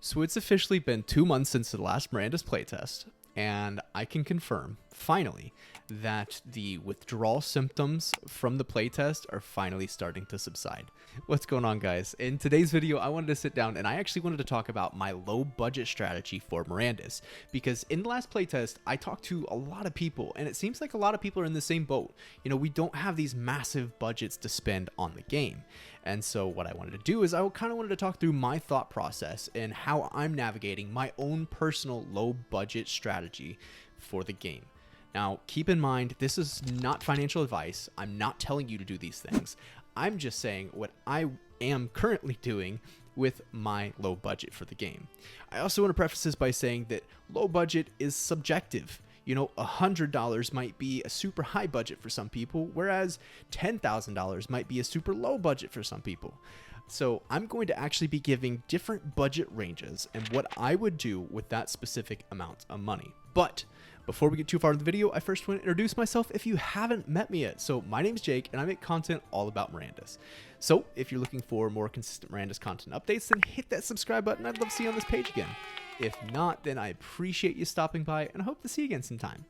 So it's officially been 2 months since the last Mirandus playtest, and I can confirm, finally, that the withdrawal symptoms from the playtest are finally starting to subside. What's going on, guys? In today's video, I wanted to sit down and I actually wanted to talk about my low budget strategy for Mirandus, because in the last playtest, I talked to a lot of people, and it seems like a lot of people are in the same boat. You know, we don't have these massive budgets to spend on the game. And so what I wanted to do is I kind of wanted to talk through my thought process and how I'm navigating my own personal low budget strategy for the game. Now, keep in mind, this is not financial advice. I'm not telling you to do these things. I'm just saying what I am currently doing with my low budget for the game. I also want to preface this by saying that low budget is subjective. You know, $100 might be a super high budget for some people, whereas $10,000 might be a super low budget for some people. So I'm going to actually be giving different budget ranges and what I would do with that specific amount of money. But before we get too far in the video, I first want to introduce myself if you haven't met me yet. So my name's Jake and I make content all about Mirandus. So if you're looking for more consistent Mirandus content updates, then hit that subscribe button. I'd love to see you on this page again. If not, then I appreciate you stopping by and I hope to see you again sometime.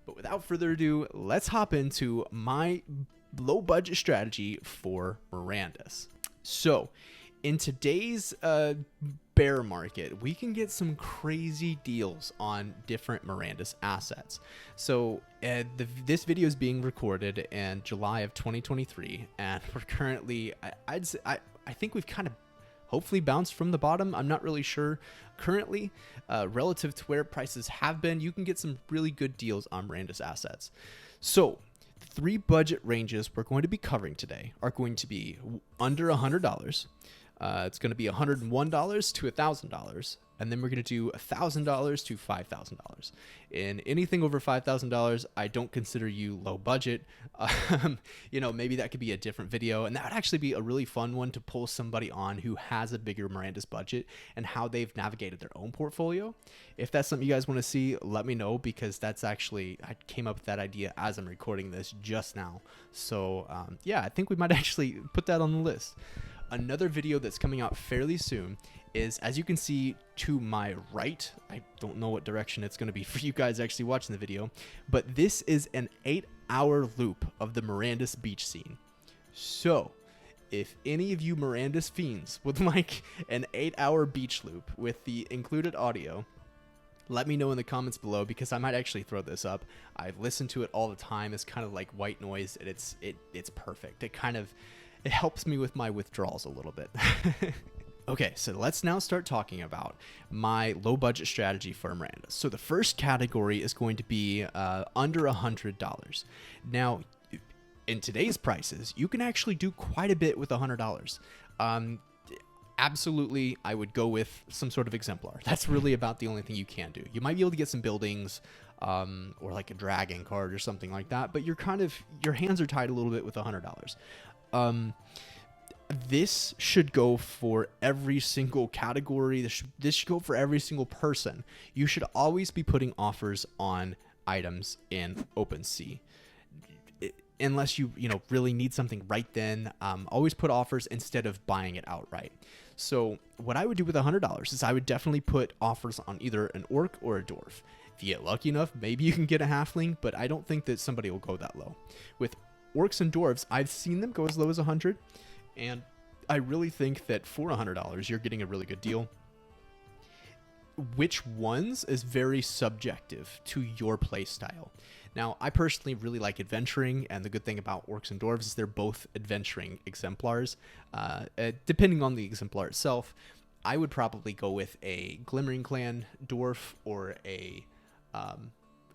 But without further ado, let's hop into my low budget strategy for Mirandus. So in today's bear market, we can get some crazy deals on different Mirandus assets. So this video is being recorded in July of 2023, and we're currently, I think we've kind of hopefully bounced from the bottom. I'm not really sure. Currently, relative to where prices have been, you can get some really good deals on Mirandus assets. So the three budget ranges we're going to be covering today are going to be under $100. It's going to be $101 to $1,000, and then we're going to do $1,000 to $5,000. In anything over $5,000, I don't consider you low budget. You know, maybe that could be a different video, and that would actually be a really fun one to pull somebody on who has a bigger Mirandus budget and how they've navigated their own portfolio. If that's something you guys want to see, let me know, because that's actually, I came up with that idea as I'm recording this just now. So yeah, I think we might actually put that on the list. Another video that's coming out fairly soon is, as you can see to my right, I don't know what direction it's going to be for you guys actually watching the video, but this is an 8-hour loop of the Mirandus beach scene. So if any of you Mirandus fiends would like an 8-hour beach loop with the included audio, let me know in the comments below, because I might actually throw this up. I've listened to it all the time. It's kind of like white noise, and it's perfect. It helps me with my withdrawals a little bit. Okay, so let's now start talking about my low budget strategy for Mirandus. So the first category is going to be under $100. Now, in today's prices, you can actually do quite a bit with $100. Absolutely, I would go with some sort of exemplar. That's really about the only thing you can do. You might be able to get some buildings, or like a dragon card or something like that, but your hands are tied a little bit with $100. This should go for every single category. This should go for every single person. You should always be putting offers on items in OpenSea. Unless you really need something right then, always put offers instead of buying it outright. So what I would do with $100 is I would definitely put offers on either an orc or a dwarf. If you get lucky enough, maybe you can get a halfling, but I don't think that somebody will go that low. With orcs and dwarves, I've seen them go as low as 100, and I really think that for $100, you're getting a really good deal. Which ones is very subjective to your play style. Now, I personally really like adventuring, and the good thing about orcs and dwarves is they're both adventuring exemplars. Depending on the exemplar itself, I would probably go with a Glimmering Clan dwarf or a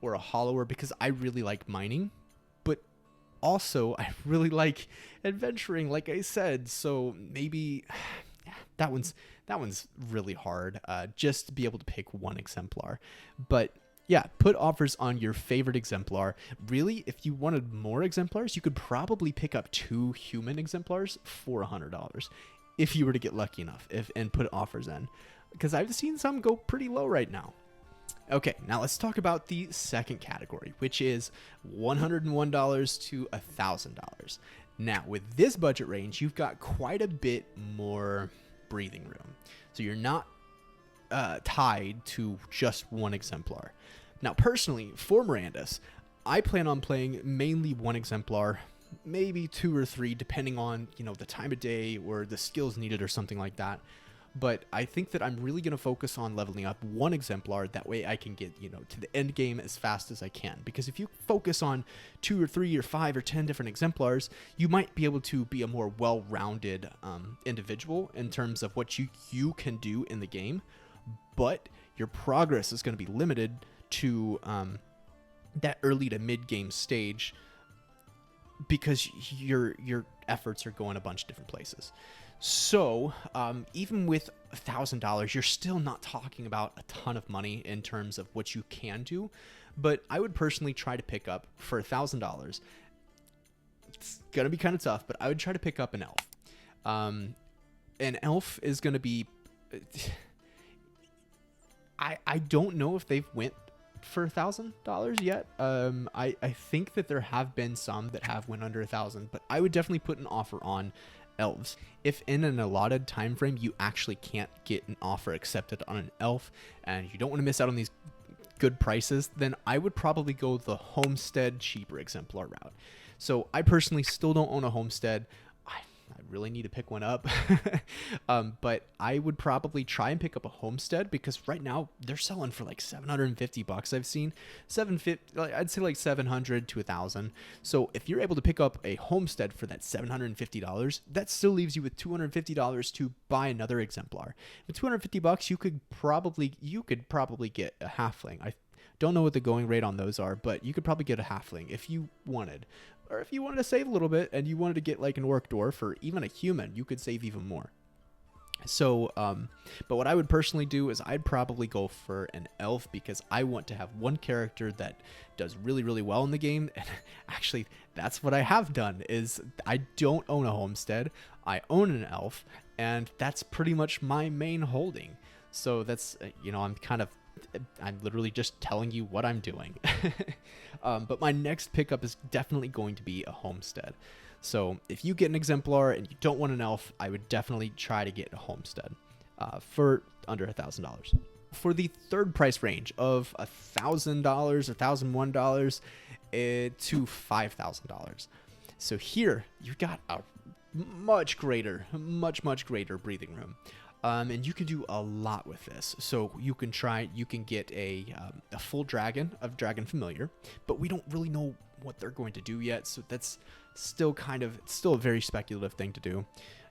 hollower, because I really like mining. Also, I really like adventuring, like I said, so maybe that one's really hard, just to be able to pick one exemplar. But yeah, put offers on your favorite exemplar. Really, if you wanted more exemplars, you could probably pick up 2 human exemplars for $100 if you were to get lucky enough and put offers in, because I've seen some go pretty low right now. Okay, now let's talk about the second category, which is $101 to $1,000. Now, with this budget range, you've got quite a bit more breathing room. So you're not tied to just one exemplar. Now, personally, for Mirandus, I plan on playing mainly one exemplar, maybe 2 or 3, depending on, the time of day or the skills needed or something like that. But I think that I'm really going to focus on leveling up one exemplar. That way I can get, to the end game as fast as I can. Because if you focus on 2 or 3 or 5 or 10 different exemplars, you might be able to be a more well-rounded individual in terms of what you can do in the game. But your progress is going to be limited to that early to mid-game stage, because your efforts are going a bunch of different places. So even with $1,000, you're still not talking about a ton of money in terms of what you can do. But I would personally try to pick up, for $1,000, it's going to be kind of tough, but I would try to pick up an elf. An elf is going to be... I don't know if they've went for $1,000 yet. I think that there have been some that have went under 1,000, but I would definitely put an offer on elves. If in an allotted time frame you actually can't get an offer accepted on an elf and you don't want to miss out on these good prices, then I would probably go the homestead cheaper exemplar route. So I personally still don't own a homestead. I really need to pick one up. But I would probably try and pick up a homestead, because right now they're selling for like $750. I've seen I'd say like 700 to 1,000. So if you're able to pick up a homestead for that $750, that still leaves you with $250 to buy another exemplar. With $250, you could probably get a halfling. I don't know what the going rate on those are, but you could probably get a halfling if you wanted. Or if you wanted to save a little bit and you wanted to get like an orc dwarf or even a human, you could save even more. So, but what I would personally do is I'd probably go for an elf, because I want to have one character that does really, really well in the game. And actually, that's what I have done. Is I don't own a homestead. I own an elf, and that's pretty much my main holding. So that's, I'm literally just telling you what I'm doing. But my next pickup is definitely going to be a homestead. So if you get an exemplar and you don't want an elf, I would definitely try to get a homestead for under $1,000. For the third price range of $1,000 or $1,001 to $5,000. So here you got a much greater breathing room. And you can do a lot with this. So you can get a full dragon of Dragon Familiar, but we don't really know what they're going to do yet. So that's still a very speculative thing to do.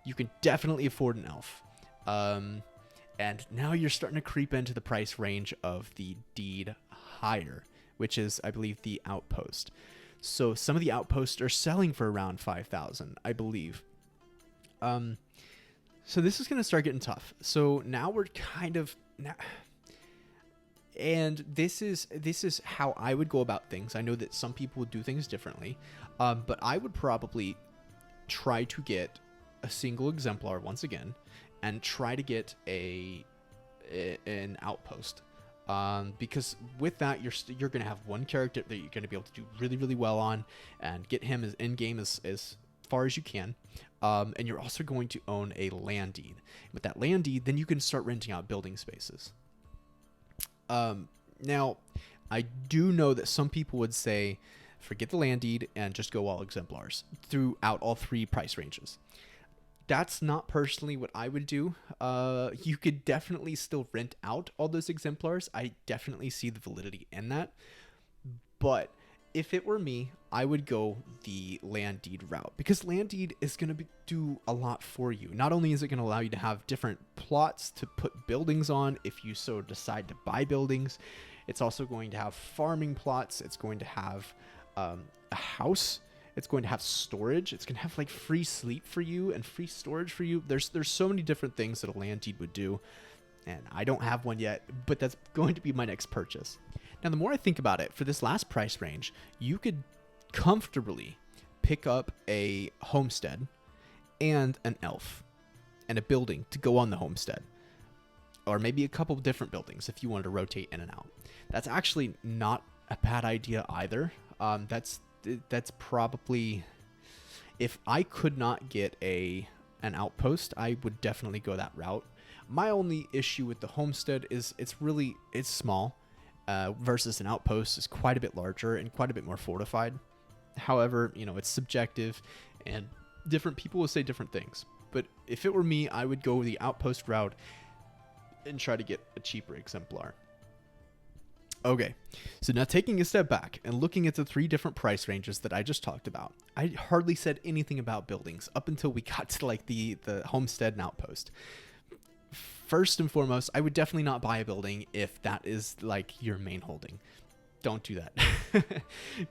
You can definitely afford an elf. And now you're starting to creep into the price range of the deed higher, which is, I believe, the outpost. So some of the outposts are selling for around 5,000, I believe. So this is going to start getting tough. So now we're and this is how I would go about things. I know that some people would do things differently, but I would probably try to get a single exemplar once again, and try to get an outpost. Because with that, you're going to have one character that you're going to be able to do really, really well on, and get him as in game as far as you can. And you're also going to own a land deed. With that land deed, then you can start renting out building spaces. Now, I do know that some people would say, forget the land deed and just go all exemplars throughout all 3 price ranges. That's not personally what I would do. You could definitely still rent out all those exemplars. I definitely see the validity in that. But if it were me, I would go the land deed route, because land deed is going to do a lot for you. Not only is it going to allow you to have different plots to put buildings on if you so decide to buy buildings, it's also going to have farming plots. It's going to have a house. It's going to have storage. It's going to have like free sleep for you and free storage for you. There's so many different things that a land deed would do, and I don't have one yet, but that's going to be my next purchase. Now, the more I think about it, for this last price range, you could comfortably pick up a homestead and an elf and a building to go on the homestead, or maybe a couple of different buildings if you wanted to rotate in and out. That's actually not a bad idea either. That's probably, if I could not get an outpost, I would definitely go that route. My only issue with the homestead is it's small, versus an outpost is quite a bit larger and quite a bit more fortified. However, it's subjective, and different people will say different things. But if it were me, I would go the outpost route and try to get a cheaper exemplar. Okay, so now taking a step back and looking at the 3 different price ranges that I just talked about, I hardly said anything about buildings up until we got to like the homestead and outpost. First and foremost, I would definitely not buy a building if that is like your main holding. Don't do that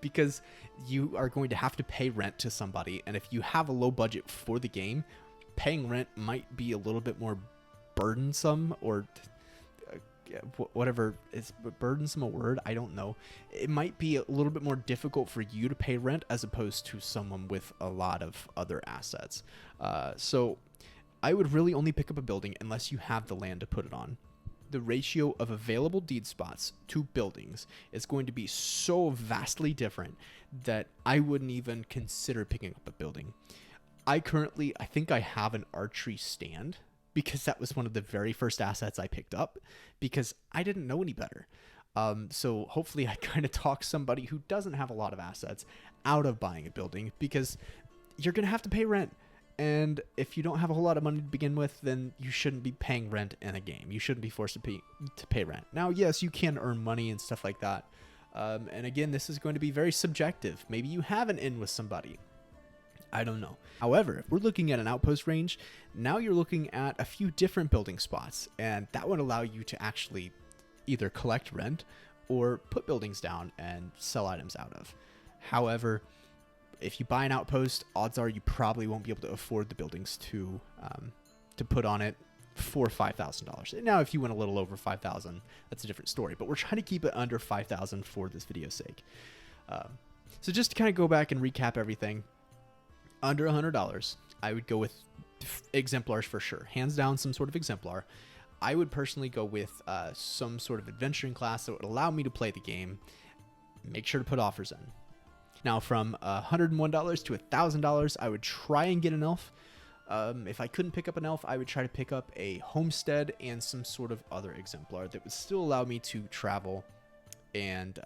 because you are going to have to pay rent to somebody, and if you have a low budget for the game, paying rent might be a little bit more burdensome, or whatever is burdensome a word, I don't know. It might be a little bit more difficult for you to pay rent as opposed to someone with a lot of other assets. So I would really only pick up a building unless you have the land to put it on. The ratio of available deed spots to buildings is going to be so vastly different that I wouldn't even consider picking up a building. I think I have an archery stand, because that was one of the very first assets I picked up because I didn't know any better. So hopefully I kind of talk somebody who doesn't have a lot of assets out of buying a building, because you're going to have to pay rent. And if you don't have a whole lot of money to begin with, then you shouldn't be paying rent in a game. You shouldn't be forced to pay rent. Now, yes, you can earn money and stuff like that. And again, this is going to be very subjective. Maybe you have an in with somebody. I don't know. However, if we're looking at an outpost range, now you're looking at a few different building spots, and that would allow you to actually either collect rent or put buildings down and sell items out of. However, if you buy an outpost, odds are you probably won't be able to afford the buildings to put on it for $5,000. Now, if you went a little over $5,000, that's a different story, but we're trying to keep it under $5,000 for this video's sake. So just to kind of go back and recap everything, under $100, I would go with exemplars for sure. Hands down, some sort of exemplar. I would personally go with some sort of adventuring class that would allow me to play the game. Make sure to put offers in. Now, from $101 to $1,000, I would try and get an elf. If I couldn't pick up an elf, I would try to pick up a homestead and some sort of other exemplar that would still allow me to travel and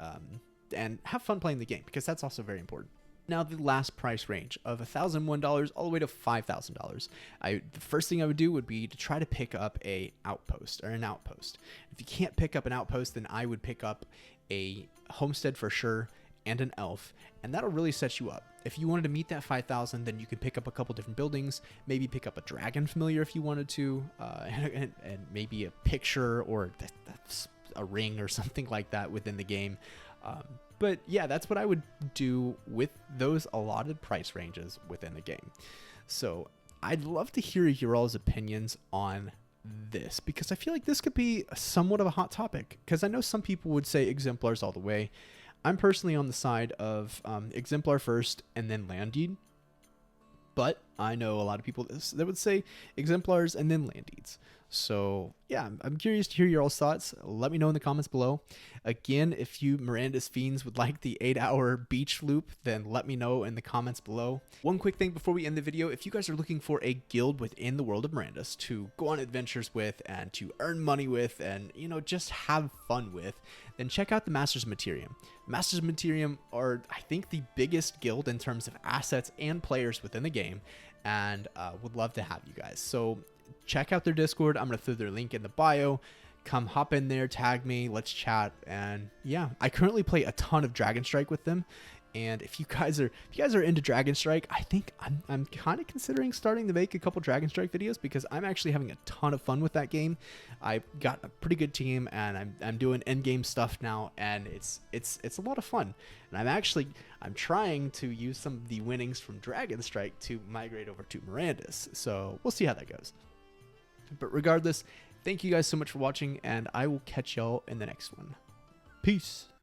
have fun playing the game, because that's also very important. Now, the last price range of $1,001 all the way to $5,000. The first thing I would do would be to try to pick up an outpost. If you can't pick up an outpost, then I would pick up a homestead for sure and an elf, and that'll really set you up. If you wanted to meet that 5,000, then you could pick up a couple different buildings, maybe pick up a dragon familiar if you wanted to, and maybe a picture or a ring or something like that within the game. But yeah, that's what I would do with those allotted price ranges within the game. So I'd love to hear your all's opinions on this, because I feel like this could be somewhat of a hot topic, because I know some people would say exemplars all the way. I'm personally on the side of exemplar first and then land deed. But I know a lot of people that would say exemplars and then land deeds. So yeah, I'm curious to hear your all's thoughts. Let me know in the comments below. Again, if you Mirandus fiends would like the 8-hour beach loop, then let me know in the comments below. One quick thing before we end the video, if you guys are looking for a guild within the world of Mirandus to go on adventures with and to earn money with and, just have fun with, then check out the Masters of Materium. Masters of Materium are, I think, the biggest guild in terms of assets and players within the game, and would love to have you guys. So check out their Discord. I'm going to throw their link in the bio. Come hop in there, tag me, let's chat. And yeah, I currently play a ton of Dragon Strike with them. And if you guys are into Dragon Strike, I think I'm kind of considering starting to make a couple Dragon Strike videos, because I'm actually having a ton of fun with that game. I've got a pretty good team, and I'm doing end game stuff now, and it's a lot of fun. And I'm trying to use some of the winnings from Dragon Strike to migrate over to Mirandus. So we'll see how that goes. But regardless, thank you guys so much for watching, and I will catch y'all in the next one. Peace.